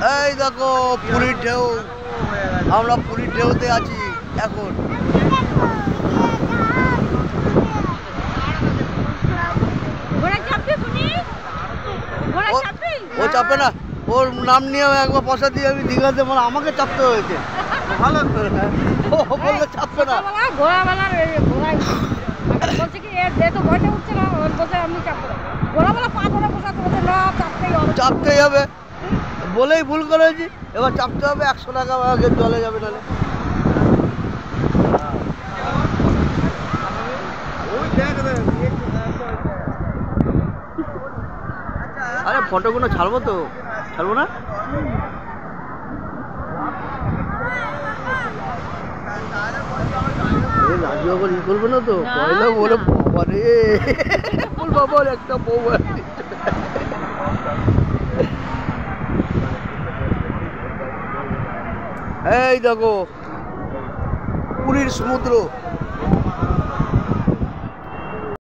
এই দেখো পুরীর ঢেউ, আমরা পুরীর ঢেউতে আছি এখন। ও চাপে না, ওর নাম নিয়ে একবার পয়সা দিয়ে আমি দীঘাতে, মানে আমাকে চাপতে হয়েছে। ভালো ও বললে চাপবে না। চাপতেই হবে, বলেই ভুল করেছি, এবার চাপতে হবে। 100 টাকা আগে জলে যাবে নাহলে। আরে ফটোগুলো ছাড়বো তো, ছাড়বো না? রাজু আবার ই করবে না তো? পয়লা বলে বাবা রে, বাবার একটা বউ। এই দেখো পুরীর সমুদ্র।